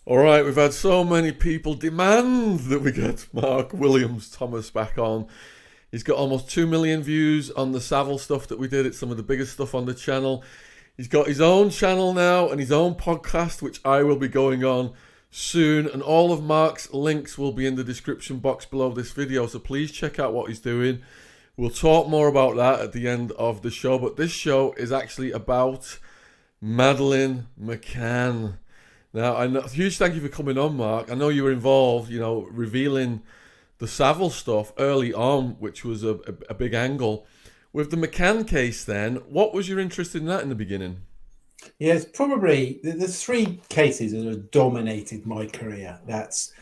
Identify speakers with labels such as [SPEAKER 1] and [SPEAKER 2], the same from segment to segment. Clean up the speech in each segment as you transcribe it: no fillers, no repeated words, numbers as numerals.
[SPEAKER 1] All right, we've had so many people demand that we get Mark Williams Thomas back on. He's got almost 2 million views on the Savile stuff that we did. It's some of the biggest stuff on the channel. He's got his own channel now and his own podcast, which I will be going on soon. And all of Mark's links will be in the description box below this video. So please check out what he's doing. We'll talk more about that at the end of the show. But this show is actually about Madeleine McCann. Now, huge thank you for coming on, Mark. I know you were involved, revealing the Savile stuff early on, which was a big angle. With the McCann case then, what was your interest in that in the beginning?
[SPEAKER 2] Yeah, it's probably the three cases that have dominated my career. That's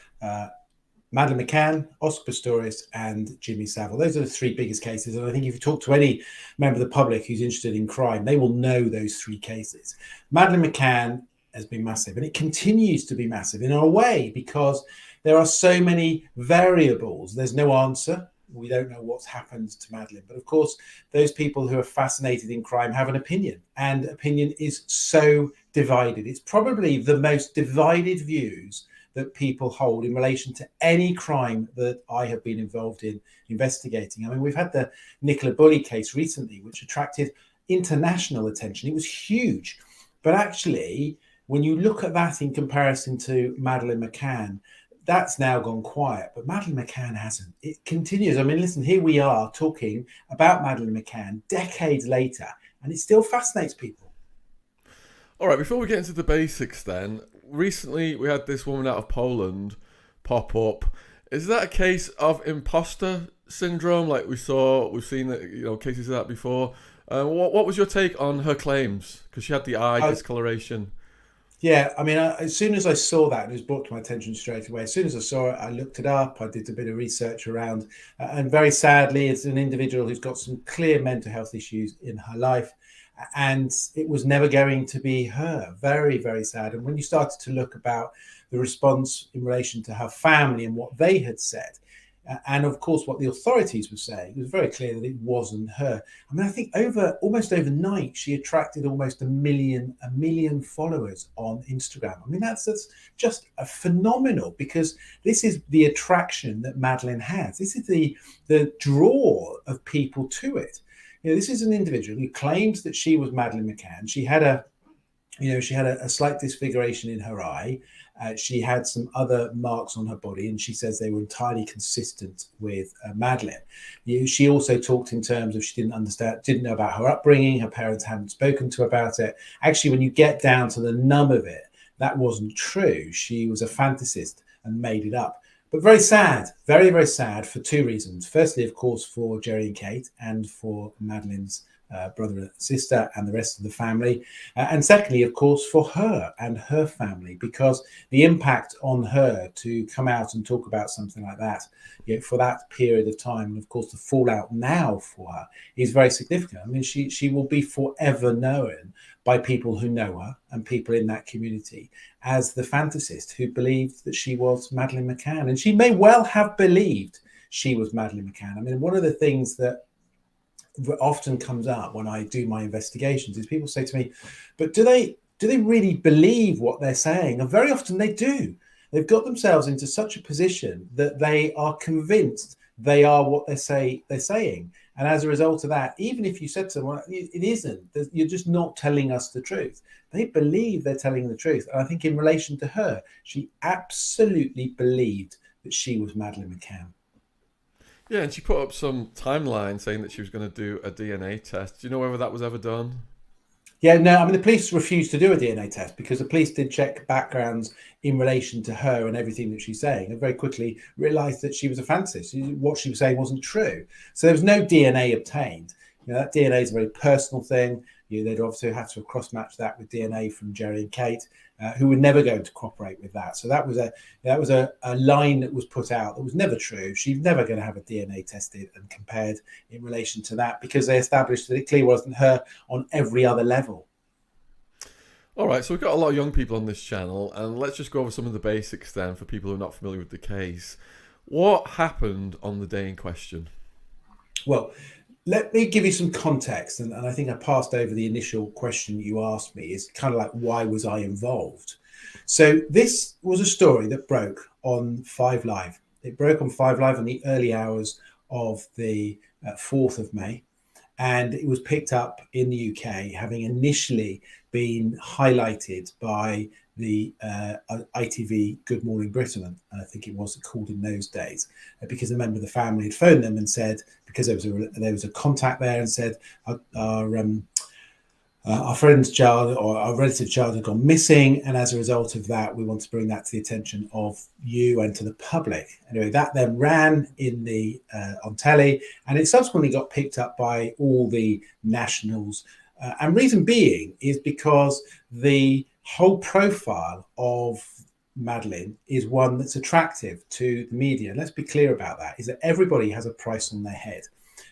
[SPEAKER 2] Madeleine McCann, Oscar Pistorius, and Jimmy Savile. Those are the three biggest cases. And I think if you talk to any member of the public who's interested in crime, they will know those three cases. Madeleine McCann has been massive, and it continues to be massive in a way because there are so many variables. There's no answer. We don't know what's happened to Madeleine. But of course, those people who are fascinated in crime have an opinion, and opinion is so divided. It's probably the most divided views that people hold in relation to any crime that I have been involved in investigating. I mean, we've had the Nicola Bulley case recently, which attracted international attention. It was huge. But actually, when you look at that in comparison to Madeleine McCann, that's now gone quiet, but Madeleine McCann hasn't. It continues. I mean, listen, here we are talking about Madeleine McCann decades later, and it still fascinates people.
[SPEAKER 1] All right, before we get into the basics then, recently we had this woman out of Poland pop up. Is that a case of imposter syndrome like we've seen cases of that before? What was your take on her claims? Because she had the eye discoloration.
[SPEAKER 2] Yeah, I mean, as soon as I saw that, it was brought to my attention straight away. As soon as I saw it, I looked it up. I did a bit of research around. And very sadly, it's an individual who's got some clear mental health issues in her life. And it was never going to be her. Very, very sad. And when you started to look about the response in relation to her family and what they had said, and of course, what the authorities were saying, it was very clear that it wasn't her. I mean, I think almost overnight, she attracted almost a million followers on Instagram. I mean, that's just a phenomenal, because this is the attraction that Madeleine has. This is the draw of people to it. This is an individual who claims that she was Madeleine McCann. She had a slight disfiguration in her eye. She had some other marks on her body, and she says they were entirely consistent with Madeleine. She also talked in terms of she didn't know about her upbringing. Her parents hadn't spoken to her about it. Actually, when you get down to the nub of it, that wasn't true. She was a fantasist and made it up. But very sad, very, very sad for two reasons. Firstly, of course, for Jerry and Kate, and for Madeleine's brother and sister and the rest of the family. And secondly, of course, for her and her family, because the impact on her to come out and talk about something like that, for that period of time, and of course the fallout now for her is very significant. I mean, she will be forever known by people who know her and people in that community as the fantasist who believed that she was Madeleine McCann. And she may well have believed she was Madeleine McCann. I mean, one of the things that often comes up when I do my investigations is people say to me, but do they really believe what they're saying? And very often they do. They've got themselves into such a position that they are convinced they are what they're saying. And as a result of that, even if you said to them, well, it isn't, you're just not telling us the truth, they believe they're telling the truth. And I think in relation to her, she absolutely believed that she was Madeleine McCann.
[SPEAKER 1] Yeah, and she put up some timeline saying that she was going to do a DNA test. Do you know whether that was ever done?
[SPEAKER 2] Yeah, no, I mean, the police refused to do a DNA test because the police did check backgrounds in relation to her and everything that she's saying, and very quickly realised that she was a fantasist. What she was saying wasn't true. So there was no DNA obtained. That DNA is a very personal thing. They'd obviously have to cross-match that with DNA from Jerry and Kate, who were never going to cooperate with that. So that was a line that was put out that was never true. She's never going to have a DNA tested and compared in relation to that, because they established that it clearly wasn't her on every other level.
[SPEAKER 1] All right, so we've got a lot of young people on this channel, and let's just go over some of the basics then for people who are not familiar with the case. What happened on the day in question?
[SPEAKER 2] Well, let me give you some context, and I think I passed over the initial question you asked me, is kind of like, why was I involved? So this was a story that broke on 5 Live. It broke on 5 Live in the early hours of the 4th of May. And it was picked up in the UK, having initially been highlighted by the ITV Good Morning Britain, I think it was called in those days, because a member of the family had phoned them and said, because there was a contact there, and said our friend's child or our relative's child had gone missing, and as a result of that, we want to bring that to the attention of you and to the public. Anyway, that then ran in the on telly, and it subsequently got picked up by all the nationals. And reason being is because the whole profile of Madeleine is one that's attractive to the media. And let's be clear about that, is that everybody has a price on their head.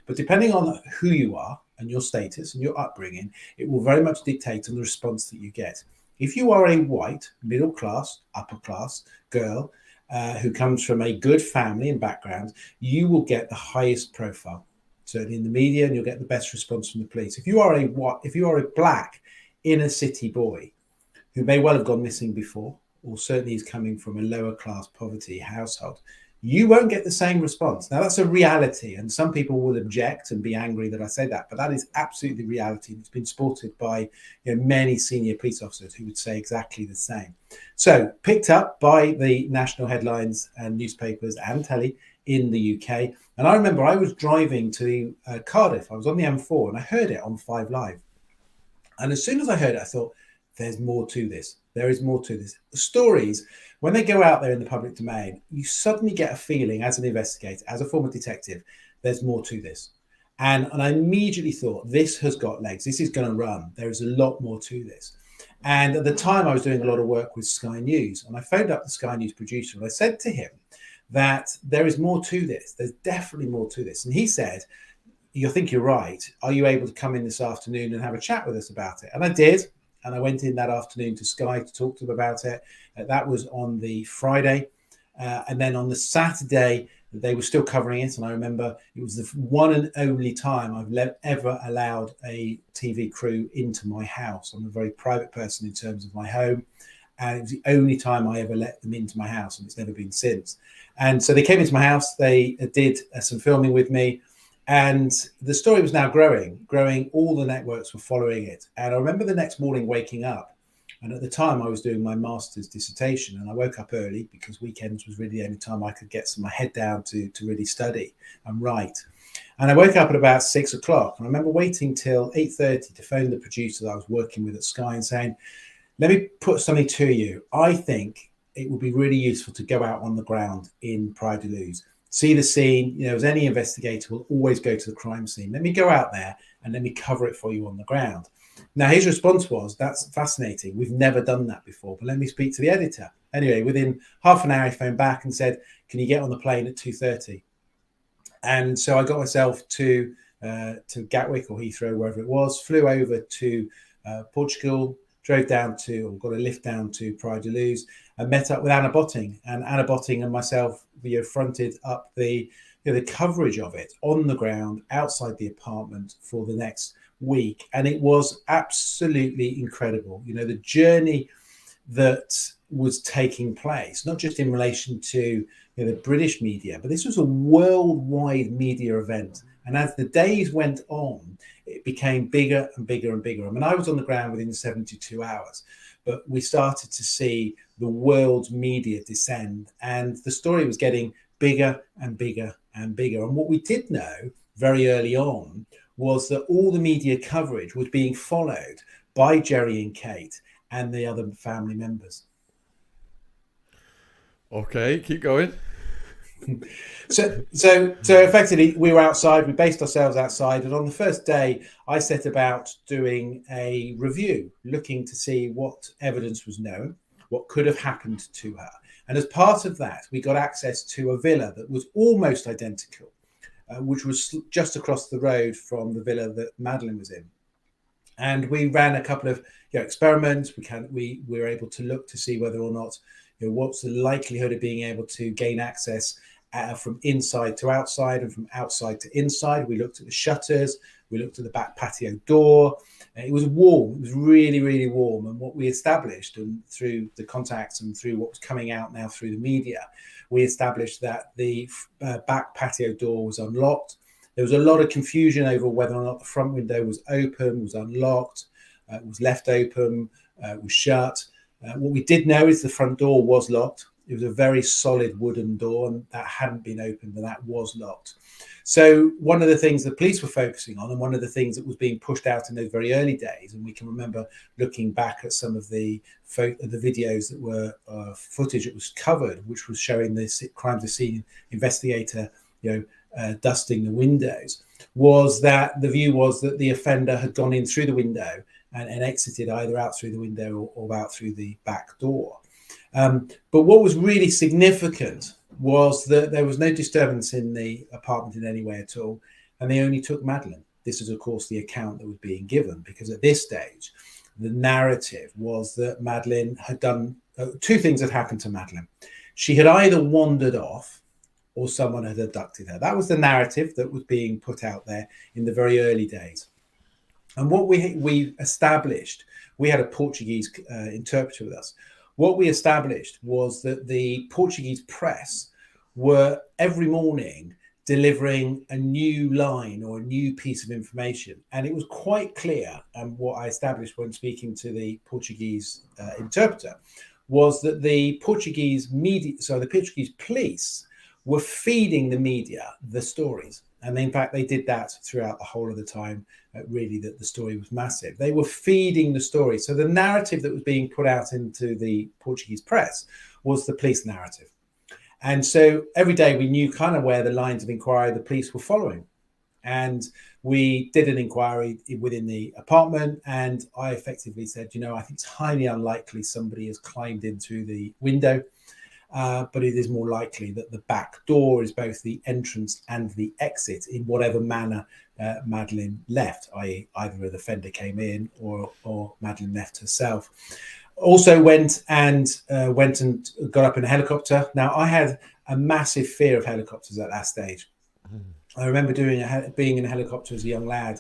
[SPEAKER 2] But depending on who you are and your status and your upbringing, it will very much dictate on the response that you get. If you are a white, middle class, upper class girl who comes from a good family and background, you will get the highest profile, certainly in the media, and you'll get the best response from the police. If you are a black inner city boy who may well have gone missing before, or certainly is coming from a lower class poverty household, you won't get the same response. Now, that's a reality, and some people will object and be angry that I say that, but that is absolutely reality. It's been supported by many senior police officers who would say exactly the same. So, picked up by the national headlines and newspapers and telly in the UK. And I remember I was driving to Cardiff. I was on the M4 and I heard it on 5 Live. And as soon as I heard it, I thought, there's more to this. There is more to this. The stories, when they go out there in the public domain, you suddenly get a feeling as an investigator, as a former detective, there's more to this. And I immediately thought, this has got legs. This is going to run. There is a lot more to this. And at the time, I was doing a lot of work with Sky News. And I phoned up the Sky News producer and I said to him that there is more to this. There's definitely more to this. And he said, you think you're right. Are you able to come in this afternoon and have a chat with us about it? And I did. And I went in that afternoon to Sky to talk to them about it. That was on the Friday. And then on the Saturday, they were still covering it. And I remember it was the one and only time I've ever allowed a TV crew into my house. I'm a very private person in terms of my home. And it was the only time I ever let them into my house. And it's never been since. And so they came into my house. They did some filming with me. And the story was now growing. All the networks were following it. And I remember the next morning waking up. And at the time I was doing my master's dissertation, and I woke up early because weekends was really the only time I could get my head down to really study and write. And I woke up at about 6 o'clock. And I remember waiting till 8:30 to phone the producer that I was working with at Sky and saying, let me put something to you. I think it would be really useful to go out on the ground in Praia de Luz. See the scene, as any investigator will always go to the crime scene. Let me go out there and let me cover it for you on the ground. Now, his response was, that's fascinating. We've never done that before, but let me speak to the editor. Anyway, within half an hour, he phoned back and said, can you get on the plane at 2:30? And so I got myself to Gatwick or Heathrow, wherever it was, flew over to Portugal, drove down to, or got a lift down to Praia de Luz, and met up with Anna Botting. And Anna Botting and myself, fronted up the coverage of it on the ground outside the apartment for the next week. And it was absolutely incredible. The journey that was taking place, not just in relation to the British media, but this was a worldwide media event. And as the days went on, it became bigger and bigger and bigger. I mean, I was on the ground within 72 hours, but we started to see the world's media descend, and the story was getting bigger and bigger and bigger. And what we did know very early on was that all the media coverage was being followed by Jerry and Kate and the other family members.
[SPEAKER 1] Okay, keep going.
[SPEAKER 2] So effectively, we were outside. We based ourselves outside, and on the first day, I set about doing a review, looking to see what evidence was known, what could have happened to her. And as part of that, we got access to a villa that was almost identical, which was just across the road from the villa that Madeleine was in. And we ran a couple of experiments. We were able to look to see whether or not, what's the likelihood of being able to gain access from inside to outside and from outside to inside. We looked at the shutters. We looked at the back patio door. It was warm. It was really, really warm. And what we established, and through the contacts and through what was coming out now through the media, we established that the back patio door was unlocked. There was a lot of confusion over whether or not the front window was open, was unlocked, was left open, was shut. What we did know is the front door was locked. It was a very solid wooden door, and that hadn't been opened, and that was locked. So one of the things the police were focusing on, and one of the things that was being pushed out in those very early days, and we can remember looking back at some of the videos that were footage that was covered, which was showing this crime scene investigator, dusting the windows, was that the view was that the offender had gone in through the window and exited either out through the window or out through the back door. But what was really significant was that there was no disturbance in the apartment in any way at all, and they only took Madeleine. This is, of course, the account that was being given, because at this stage, the narrative was that Madeleine had done two things had happened to Madeleine. She had either wandered off or someone had abducted her. That was the narrative that was being put out there in the very early days. And what we established, we had a Portuguese interpreter with us. What we established was that the Portuguese press were every morning delivering a new line or a new piece of information. And it was quite clear, and what I established when speaking to the Portuguese interpreter, was that the Portuguese media, so the Portuguese police, were feeding the media the stories. And in fact, they did that throughout the whole of the time, really, that the story was massive. They were feeding the story. So the narrative that was being put out into the Portuguese press was the police narrative. And so every day we knew kind of where the lines of inquiry the police were following. And we did an inquiry within the apartment, and I effectively said, I think it's highly unlikely somebody has climbed in through the window. But it is more likely that the back door is both the entrance and the exit in whatever manner Madeleine left, i.e. either an offender came in or Madeleine left herself. Also went and got up in a helicopter. Now, I had a massive fear of helicopters at that stage. I remember being in a helicopter as a young lad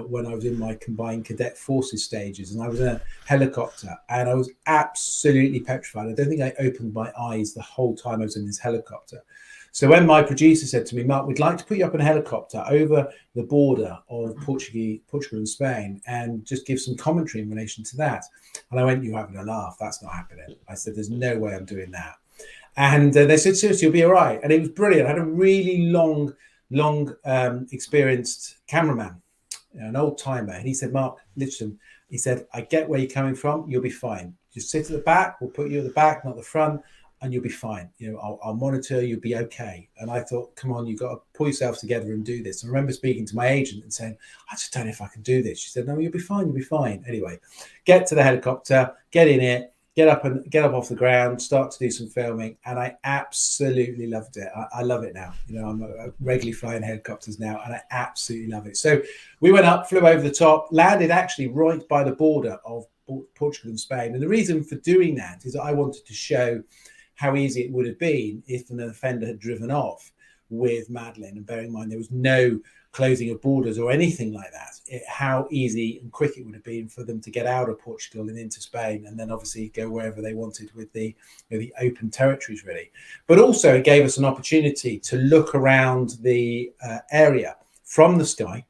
[SPEAKER 2] when I was in my combined cadet forces stages, and I was in a helicopter and I was absolutely petrified. I don't think I opened my eyes the whole time I was in this helicopter. So when my producer said to me, Mark, we'd like to put you up in a helicopter over the border of Portugal and Spain and just give some commentary in relation to that. And I went, you're having a laugh. That's not happening. I said, there's no way I'm doing that. And they said, seriously, you'll be all right. And it was brilliant. I had a really long experienced cameraman, an old timer. And he said, Mark, listen, he said, I get where you're coming from. You'll be fine. Just sit at the back. We'll put you at the back, not the front, and you'll be fine. I'll monitor. You'll be okay. And I thought, come on, you've got to pull yourself together and do this. I remember speaking to my agent and saying, I just don't know if I can do this. She said, no, you'll be fine. You'll be fine. Anyway, get to the helicopter, get in it, get up off the ground, start to do some filming, and I absolutely loved it. I love it now. I'm regularly flying helicopters now, and I absolutely love it. So we went up, flew over the top, landed actually right by the border of Portugal and Spain. And the reason for doing that is that I wanted to show how easy it would have been if an offender had driven off with Madeleine. And bearing in mind, there was no closing of borders or anything like that, how easy and quick it would have been for them to get out of Portugal and into Spain, and then obviously go wherever they wanted with the open territories, really. But also it gave us an opportunity to look around the area from the sky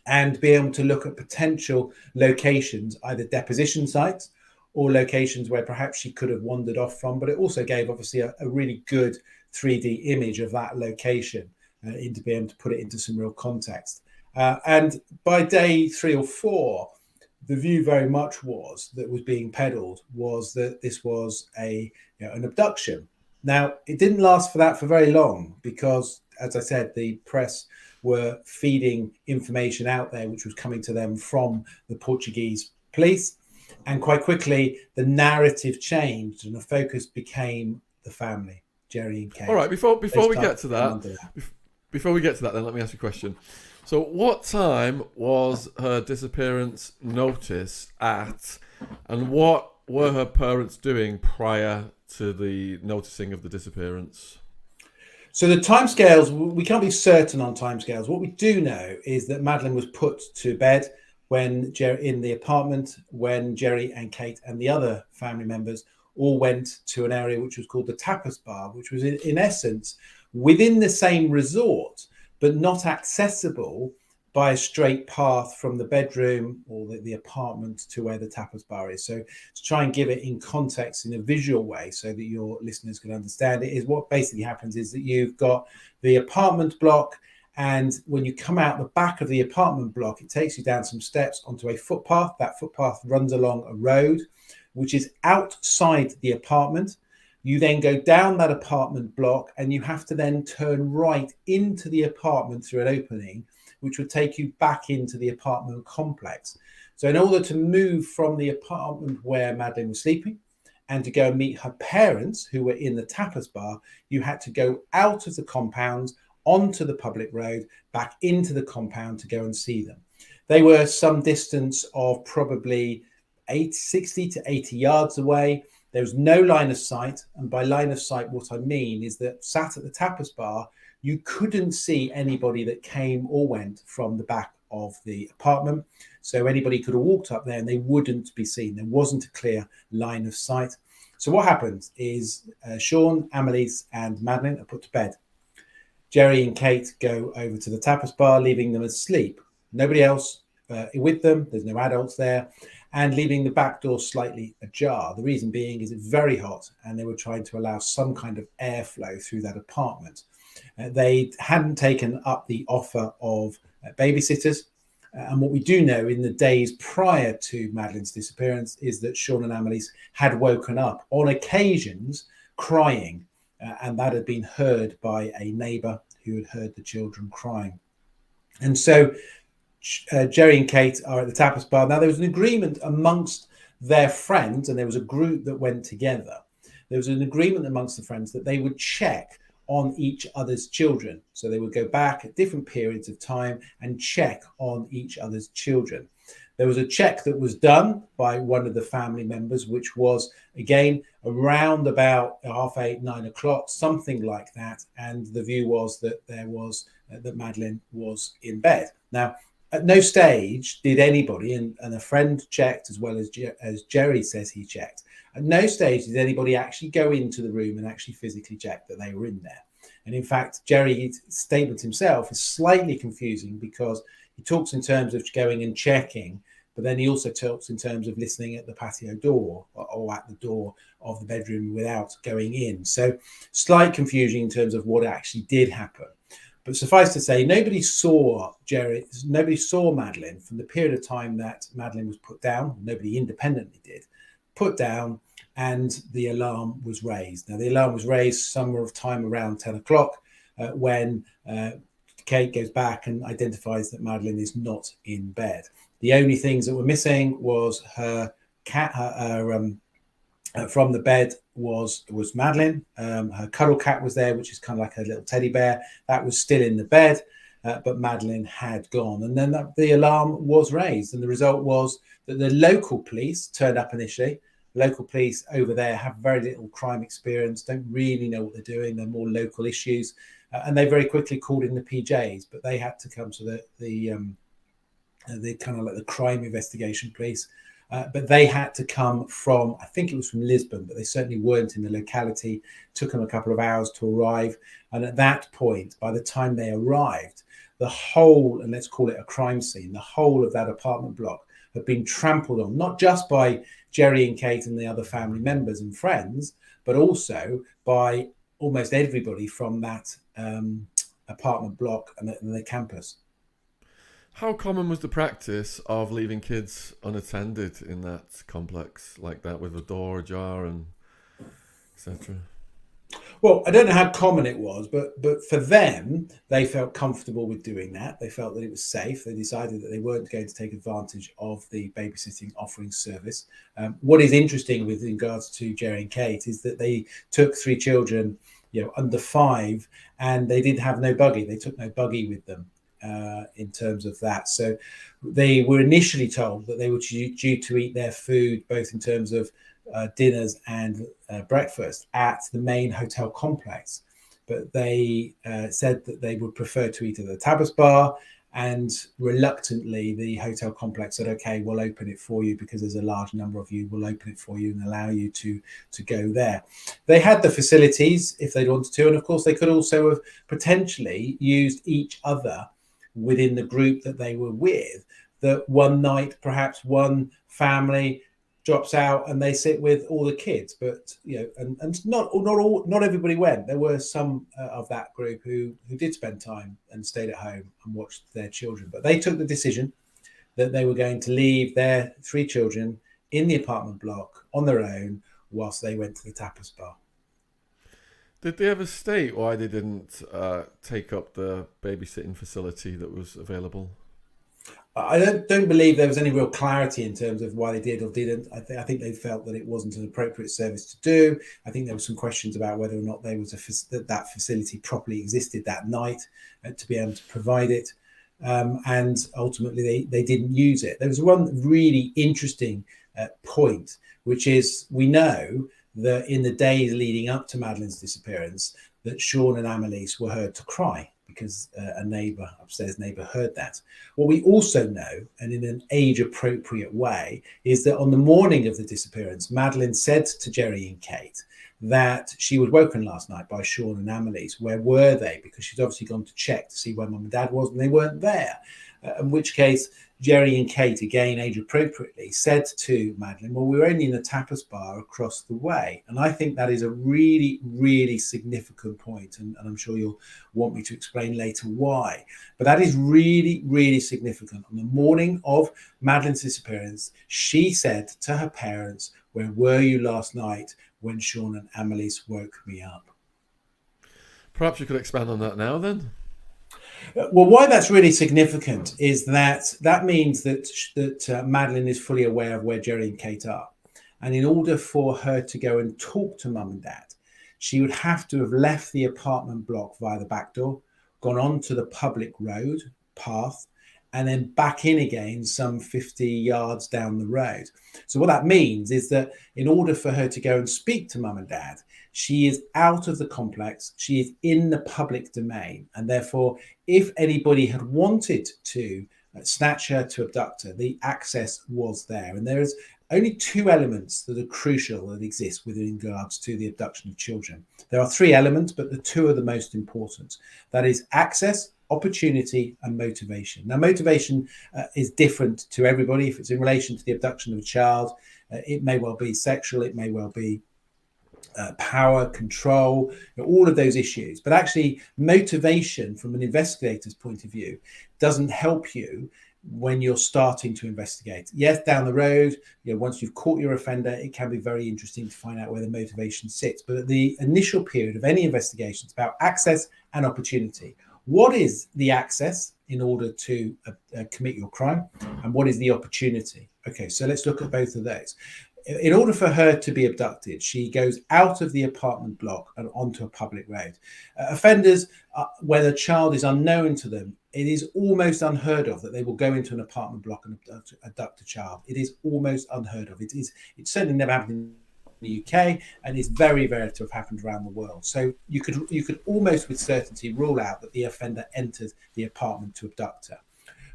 [SPEAKER 2] and be able to look at potential locations, either deposition sites or locations where perhaps she could have wandered off from. But it also gave obviously a really good 3D image of that location to be able to put it into some real context. And by day 3 or 4, the view very much was being peddled was that this was an abduction. Now, it didn't last for very long because, as I said, the press were feeding information out there which was coming to them from the Portuguese police. And quite quickly, the narrative changed and the focus became the family, Jerry and Kate.
[SPEAKER 1] All right, before we get to that, then let me ask you a question. So what time was her disappearance noticed at, and what were her parents doing prior to the noticing of the disappearance?
[SPEAKER 2] So the timescales, we can't be certain on timescales. What we do know is that Madeleine was put to bed when Jerry in the apartment, when Jerry and Kate and the other family members all went to an area which was called the Tapas Bar, which was in essence within the same resort, but not accessible by a straight path from the bedroom or the apartment to where the Tapas Bar is. So to try and give it in context in a visual way so that your listeners can understand it, is what basically happens is that you've got the apartment block, and when you come out the back of the apartment block, it takes you down some steps onto a footpath. That footpath runs along a road which is outside the apartment. You then go down that apartment block and you have to then turn right into the apartment through an opening, which would take you back into the apartment complex. So in order to move from the apartment where Madeleine was sleeping and to go and meet her parents who were in the Tapas Bar, you had to go out of the compound onto the public road, back into the compound to go and see them. They were some distance of probably 60 to 80 yards away. There was no line of sight. And by line of sight, what I mean is that sat at the Tapas Bar, you couldn't see anybody that came or went from the back of the apartment. So anybody could have walked up there and they wouldn't be seen. There wasn't a clear line of sight. So what happens is Sean, Annalise and Madeleine are put to bed. Jerry and Kate go over to the Tapas Bar, leaving them asleep. Nobody else with them. There's no adults there, and leaving the back door slightly ajar. The reason being is it's very hot and they were trying to allow some kind of airflow through that apartment. They hadn't taken up the offer of babysitters. And what we do know in the days prior to Madeleine's disappearance is that Sean and Annalise had woken up on occasions crying, and that had been heard by a neighbour who had heard the children crying. And so Jerry and Kate are at the Tapas Bar. Now, there was an agreement amongst their friends, and there was a group that went together. There was an agreement amongst the friends that they would check on each other's children. So they would go back at different periods of time and check on each other's children. There was a check that was done by one of the family members, which was, again, around about 8:30, 9 o'clock, something like that. And the view was that that Madeleine was in bed. Now, at no stage did anybody, and a friend checked as well as Jerry says he checked, at no stage did anybody actually go into the room and actually physically check that they were in there. And in fact, Jerry's statement himself is slightly confusing because he talks in terms of going and checking, but then he also talks in terms of listening at the patio door or at the door of the bedroom without going in. So slight confusion in terms of what actually did happen. But suffice to say, nobody saw Madeleine from the period of time that Madeleine was put down. Nobody independently did. Put down, and the alarm was raised. Now, the alarm was raised some of time around 10 o'clock when Kate goes back and identifies that Madeleine is not in bed. The only things that were missing was her cat, from the bed was Madeleine. Her cuddle cat was there, which is kind of like a little teddy bear. That was still in the bed, but Madeleine had gone. And then the alarm was raised. And the result was that the local police turned up initially. Local police over there have very little crime experience, don't really know what they're doing. They're more local issues. And they very quickly called in the PJs, but they had to come to the kind of like the crime investigation police. But they had to come from, I think it was from Lisbon, but they certainly weren't in the locality. It took them a couple of hours to arrive. And at that point, by the time they arrived, the whole, and let's call it a crime scene, the whole of that apartment block had been trampled on, not just by Jerry and Kate and the other family members and friends, but also by almost everybody from that apartment block and the campus.
[SPEAKER 1] How common was the practice of leaving kids unattended in that complex like that, with the door ajar and etc.?
[SPEAKER 2] Well, I don't know how common it was, but for them, they felt comfortable with doing that. They felt that it was safe. They decided that they weren't going to take advantage of the babysitting offering service. What is interesting with regards to Jerry and Kate is that they took 3 children, under 5, and they did have no buggy. They took no buggy with them. In terms of that. So they were initially told that they were due to eat their food, both in terms of dinners and breakfast, at the main hotel complex. but they said that they would prefer to eat at the tapas bar. And reluctantly, the hotel complex said, "Okay, we'll open it for you because there's a large number of you. We'll open it for you and allow you to go there." They had the facilities if they'd wanted to, and of course, they could also have potentially used each other within the group that they were with. That one night, perhaps one family drops out and they sit with all the kids, but and not everybody went. There were some of that group who did spend time and stayed at home and watched their children, but they took the decision that they were going to leave their 3 children in the apartment block on their own whilst they went to the tapas bar.
[SPEAKER 1] Did they ever state why they didn't take up the babysitting facility that was available?
[SPEAKER 2] I don't believe there was any real clarity in terms of why they did or didn't. I think they felt that it wasn't an appropriate service to do. I think there were some questions about whether or not there was that facility properly existed that night to be able to provide it. And ultimately, they didn't use it. There was one really interesting point, which is we know that in the days leading up to Madeleine's disappearance, that Sean and Annalise were heard to cry because a upstairs neighbour heard that. What we also know, and in an age-appropriate way, is that on the morning of the disappearance, Madeleine said to Jerry and Kate that she was woken last night by Sean and Annalise. Where were they? Because she'd obviously gone to check to see where Mum and Dad was, and they weren't there. In which case, Jerry and Kate, again age-appropriately, said to Madeleine, "Well, we were only in the tapas bar across the way." And I think that is a really, really significant point, and I'm sure you'll want me to explain later why. But that is really, really significant. On the morning of Madeleine's disappearance, she said to her parents, "Where were you last night when Sean and Annalise woke me up?"
[SPEAKER 1] Perhaps you could expand on that now then?
[SPEAKER 2] Well, why that's really significant is that means that Madeleine is fully aware of where Jerry and Kate are. And in order for her to go and talk to Mum and Dad, she would have to have left the apartment block via the back door, gone onto the public road path, and then back in again some 50 yards down the road. So what that means is that in order for her to go and speak to Mum and Dad, she is out of the complex, she is in the public domain, and therefore if anybody had wanted to snatch her, to abduct her, the access was there. And there is only 2 elements that are crucial that exist with regards to the abduction of children. There are 3 elements, but the 2 are the most important. That is access, opportunity, and motivation. Now, motivation is different to everybody. If it's in relation to the abduction of a child, it may well be sexual, it may well be power, control, all of those issues. But actually, motivation from an investigator's point of view doesn't help you when you're starting to investigate. Yes, down the road, once you've caught your offender, it can be very interesting to find out where the motivation sits. But at the initial period of any investigation, it's about access and opportunity. What is the access in order to commit your crime, and what is the opportunity? Okay, so let's look at both of those. In order for her to be abducted, she goes out of the apartment block and onto a public road. Offenders, where the child is unknown to them, it is almost unheard of that they will go into an apartment block and abduct a child. It is almost unheard of. It's certainly never happened in the UK, and it's very rare to have happened around the world. So you could almost with certainty rule out that the offender entered the apartment to abduct her.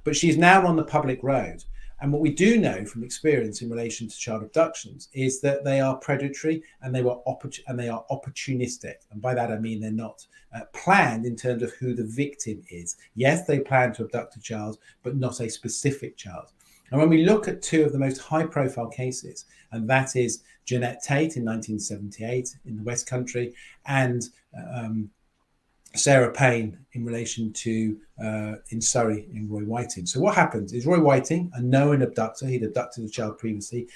[SPEAKER 2] But she's now on the public road. And what we do know from experience in relation to child abductions is that they are predatory and they are opportunistic. And by that, I mean they're not planned in terms of who the victim is. Yes, they plan to abduct a child, but not a specific child. And when we look at 2 of the most high profile cases, and that is Jeanette Tate in 1978 in the West Country, and Sarah Payne in relation to in Surrey in Roy Whiting. So what happens is Roy Whiting, a known abductor, he'd abducted a child previously,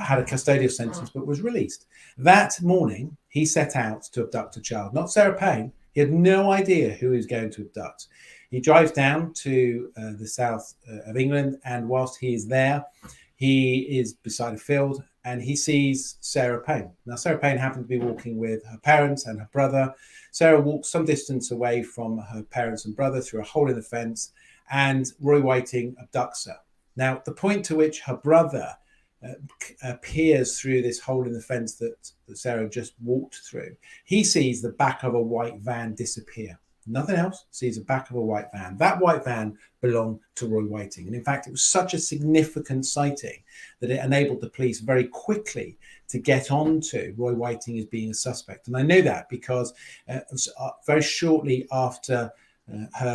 [SPEAKER 2] had a custodial sentence but was released. That morning, he set out to abduct a child, not Sarah Payne. He had no idea who he was going to abduct. He drives down to the south of England, and whilst he is there, he is beside a field and he sees Sarah Payne. Now, Sarah Payne happened to be walking with her parents and her brother. Sarah walks some distance away from her parents and brother through a hole in the fence, and Roy Whiting abducts her. Now, the point to which her brother peers through this hole in the fence that Sarah just walked through. He sees the back of a white van disappear. Nothing else, sees the back of a white van. That white van belonged to Roy Whiting. And in fact, it was such a significant sighting that it enabled the police very quickly to get on to Roy Whiting as being a suspect. And I know that because very shortly after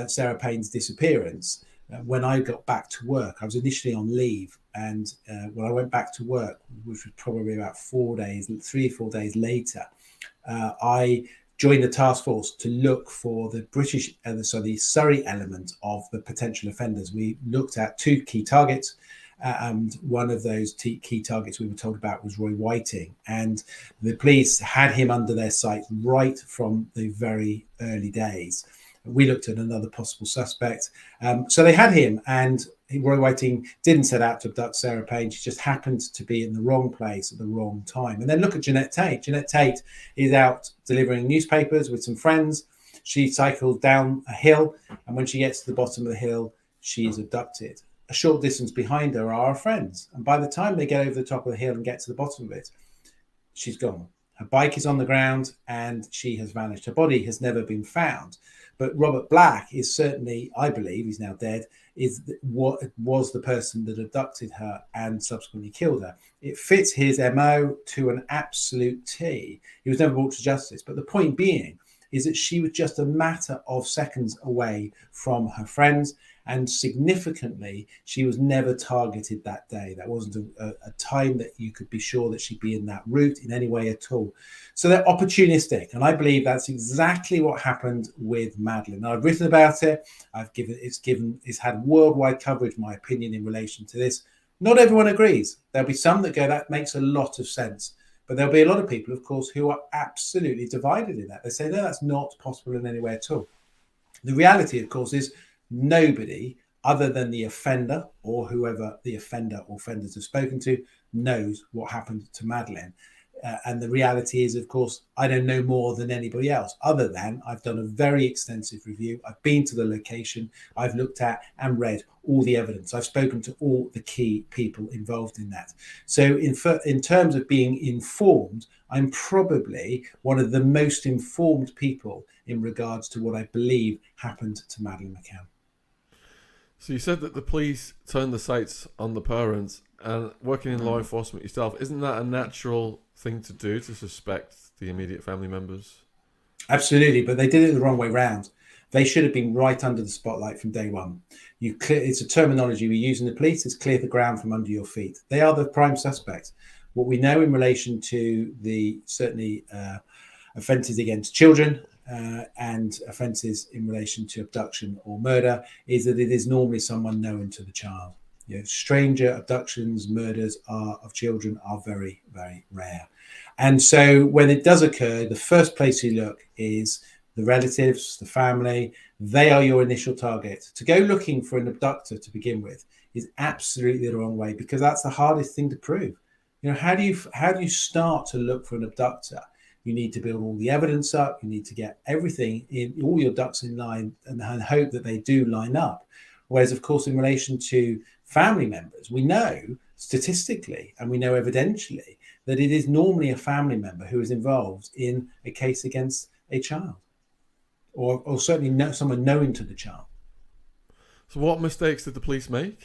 [SPEAKER 2] Sarah Payne's disappearance, when I got back to work, I was initially on leave. And when I went back to work, which was probably about 3 or 4 days later, I joined the task force to look for the the Surrey element of the potential offenders. We looked at 2 key targets, and one of those key targets we were told about was Roy Whiting. And the police had him under their sight right from the very early days. We looked at another possible suspect. So they had him, and Roy Whiting didn't set out to abduct Sarah Payne. She just happened to be in the wrong place at the wrong time. And then look at Jeanette Tate. Jeanette Tate is out delivering newspapers with some friends. She cycled down a hill, and when she gets to the bottom of the hill, she is abducted. A short distance behind her are her friends. And by the time they get over the top of the hill and get to the bottom of it, she's gone. Her bike is on the ground and she has vanished. Her body has never been found. But Robert Black is certainly, I believe, he's now dead, is what was the person that abducted her and subsequently killed her. It fits his MO to an absolute T. He was never brought to justice. But the point being is that she was just a matter of seconds away from her friends. And significantly, she was never targeted that day. That wasn't a time that you could be sure that she'd be in that route in any way at all. So they're opportunistic. And I believe that's exactly what happened with Madeleine. I've written about it. It's had worldwide coverage, my opinion, in relation to this. Not everyone agrees. There'll be some that go, that makes a lot of sense. But there'll be a lot of people, of course, who are absolutely divided in that. They say, no, that's not possible in any way at all. The reality, of course, is nobody other than the offender or whoever the offender or offenders have spoken to knows what happened to Madeleine. And the reality is, of course, I don't know more than anybody else, other than I've done a very extensive review. I've been to the location. I've looked at and read all the evidence. I've spoken to all the key people involved in that. So in terms of being informed, I'm probably one of the most informed people in regards to what I believe happened to Madeleine McCann.
[SPEAKER 1] So you said that the police turned the sights on the parents, and working in law enforcement yourself, isn't that a natural thing to do, to suspect the immediate family members?
[SPEAKER 2] Absolutely, but they did it the wrong way round. They should have been right under the spotlight from day one. It's a terminology we use in the police, is clear the ground from under your feet. They are the prime suspects. What we know in relation to the certainly offences against children and offences in relation to abduction or murder is that it is normally someone known to the child. Stranger abductions, murders of children are very, very rare. And so when it does occur, the first place you look is the relatives, the family. They are your initial target. To go looking for an abductor to begin with is absolutely the wrong way, because that's the hardest thing to prove. How do you start to look for an abductor? You need to build all the evidence up. You need to get everything in, all your ducks in line, and hope that they do line up. Whereas, of course, in relation to family members, we know statistically and we know evidentially that it is normally a family member who is involved in a case against a child, or certainly someone known to the child.
[SPEAKER 1] So what mistakes did the police make?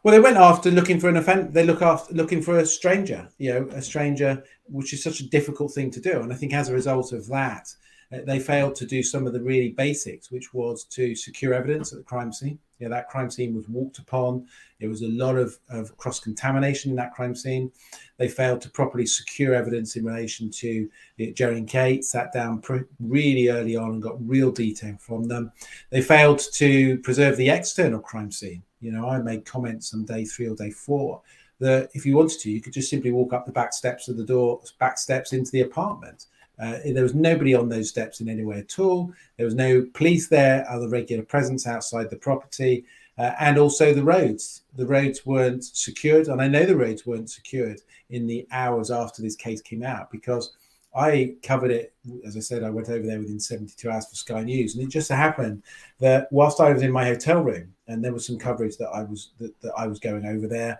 [SPEAKER 2] Well, they went after looking for an offender. They looking for a stranger, a stranger, which is such a difficult thing to do. And I think as a result of that, they failed to do some of the really basics, which was to secure evidence at the crime scene. That crime scene was walked upon. There was a lot of cross-contamination in that crime scene. They failed to properly secure evidence in relation to Jerry and Kate, sat down really early on and got real detail from them. They failed to preserve the external crime scene. I made comments on day 3 or day 4 that if you wanted to, you could just simply walk up the back steps of the door, back steps into the apartment. There was nobody on those steps in any way at all. There was no police there, other regular presence outside the property, and also the roads. The roads weren't secured, and I know the roads weren't secured in the hours after this case came out, because I covered it. As I said, I went over there within 72 hours for Sky News, and it just so happened that whilst I was in my hotel room and there was some coverage that I was going over there,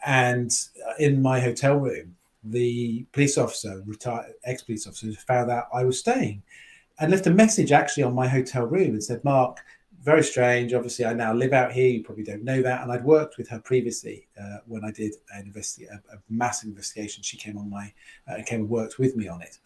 [SPEAKER 2] And in my hotel room, the police officer, retired ex-police officer, found out I was staying and left a message actually on my hotel room and said, Mark, very strange. Obviously, I now live out here. You probably don't know that. And I'd worked with her previously when I did a massive investigation. She came and worked with me on it.